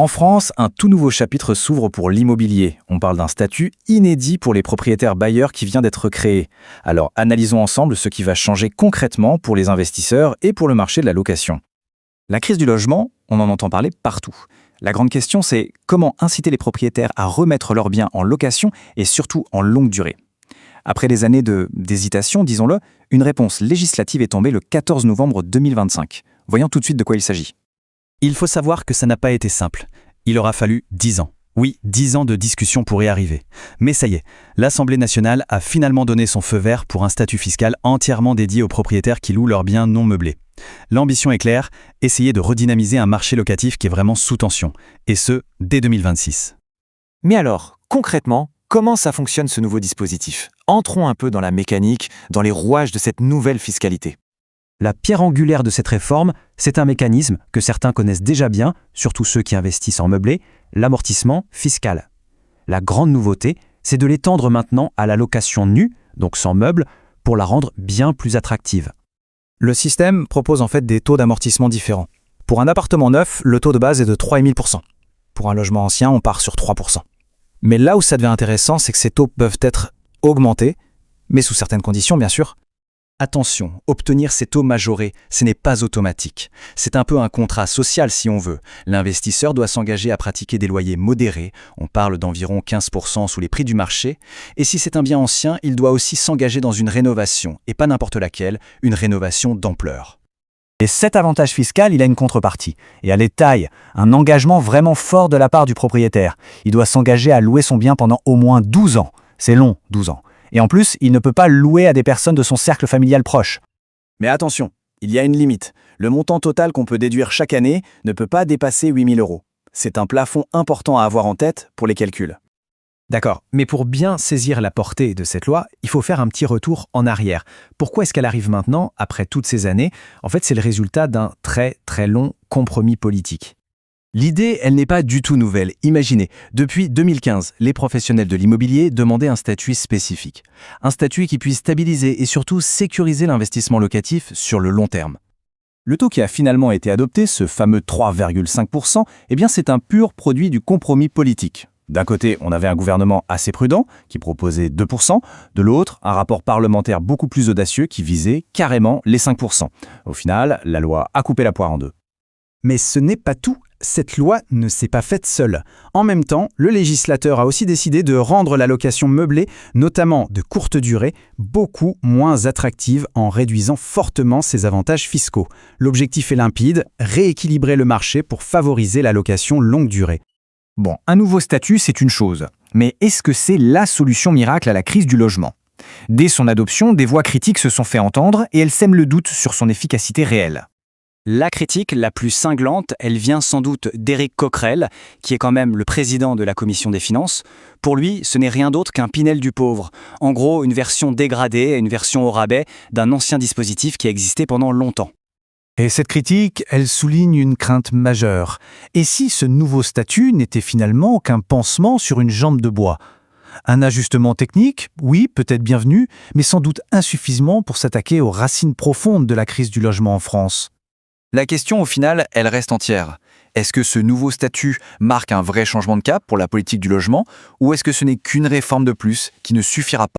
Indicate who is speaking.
Speaker 1: En France, un tout nouveau chapitre s'ouvre pour l'immobilier. On parle d'un statut inédit pour les propriétaires bailleurs qui vient d'être créé. Alors analysons ensemble ce qui va changer concrètement pour les investisseurs et pour le marché de la location. La crise du logement, on en entend parler partout. La grande question, c'est comment inciter les propriétaires à remettre leurs biens en location et surtout en longue durée. Après des années d'hésitation, disons-le, une réponse législative est tombée le 14 novembre 2025. Voyons tout de suite de quoi il s'agit.
Speaker 2: Il faut savoir que ça n'a pas été simple. Il aura fallu 10 ans. Oui, 10 ans de discussion pour y arriver. Mais ça y est, l'Assemblée nationale a finalement donné son feu vert pour un statut fiscal entièrement dédié aux propriétaires qui louent leurs biens non meublés. L'ambition est claire, essayer de redynamiser un marché locatif qui est vraiment sous tension, et ce, dès 2026.
Speaker 3: Mais alors, concrètement, comment ça fonctionne ce nouveau dispositif? Entrons un peu dans la mécanique, dans les rouages de cette nouvelle fiscalité.
Speaker 2: La pierre angulaire de cette réforme, c'est un mécanisme que certains connaissent déjà bien, surtout ceux qui investissent en meublé, l'amortissement fiscal. La grande nouveauté, c'est de l'étendre maintenant à la location nue, donc sans meubles, pour la rendre bien plus attractive.
Speaker 1: Le système propose en fait des taux d'amortissement différents. Pour un appartement neuf, le taux de base est de 3,5%. Pour un logement ancien, on part sur 3%. Mais là où ça devient intéressant, c'est que ces taux peuvent être augmentés, mais sous certaines conditions, bien sûr.
Speaker 2: Attention, obtenir ces taux majorés, ce n'est pas automatique. C'est un peu un contrat social si on veut. L'investisseur doit s'engager à pratiquer des loyers modérés, on parle d'environ 15% sous les prix du marché, et si c'est un bien ancien, il doit aussi s'engager dans une rénovation, et pas n'importe laquelle, une rénovation d'ampleur.
Speaker 4: Et cet avantage fiscal, il a une contrepartie. Et elle est taille, un engagement vraiment fort de la part du propriétaire. Il doit s'engager à louer son bien pendant au moins 12 ans. C'est long, 12 ans. Et en plus, il ne peut pas louer à des personnes de son cercle familial proche.
Speaker 1: Mais attention, il y a une limite. Le montant total qu'on peut déduire chaque année ne peut pas dépasser 8 000 €. C'est un plafond important à avoir en tête pour les calculs.
Speaker 2: D'accord, mais pour bien saisir la portée de cette loi, il faut faire un petit retour en arrière. Pourquoi est-ce qu'elle arrive maintenant, après toutes ces années? En fait, c'est le résultat d'un très très long compromis politique. L'idée, elle n'est pas du tout nouvelle. Imaginez, depuis 2015, les professionnels de l'immobilier demandaient un statut spécifique. Un statut qui puisse stabiliser et surtout sécuriser l'investissement locatif sur le long terme.
Speaker 1: Le taux qui a finalement été adopté, ce fameux 3,5%, eh bien c'est un pur produit du compromis politique. D'un côté, on avait un gouvernement assez prudent, qui proposait 2%, de l'autre, un rapport parlementaire beaucoup plus audacieux qui visait carrément les 5%. Au final, la loi a coupé la poire en deux.
Speaker 2: Mais ce n'est pas tout. Cette loi ne s'est pas faite seule. En même temps, le législateur a aussi décidé de rendre la location meublée, notamment de courte durée, beaucoup moins attractive en réduisant fortement ses avantages fiscaux. L'objectif est limpide, rééquilibrer le marché pour favoriser la location longue durée.
Speaker 4: Bon, un nouveau statut, c'est une chose. Mais est-ce que c'est la solution miracle à la crise du logement? Dès son adoption, des voix critiques se sont fait entendre et elles sèment le doute sur son efficacité réelle.
Speaker 5: La critique la plus cinglante, elle vient sans doute d'Éric Coquerel, qui est quand même le président de la Commission des finances. Pour lui, ce n'est rien d'autre qu'un Pinel du pauvre. En gros, une version dégradée, une version au rabais d'un ancien dispositif qui a existé pendant longtemps.
Speaker 4: Et cette critique, elle souligne une crainte majeure. Et si ce nouveau statut n'était finalement qu'un pansement sur une jambe de bois? Un ajustement technique, oui, peut-être bienvenu, mais sans doute insuffisant pour s'attaquer aux racines profondes de la crise du logement en France.
Speaker 1: La question, au final, elle reste entière. Est-ce que ce nouveau statut marque un vrai changement de cap pour la politique du logement, ou est-ce que ce n'est qu'une réforme de plus qui ne suffira pas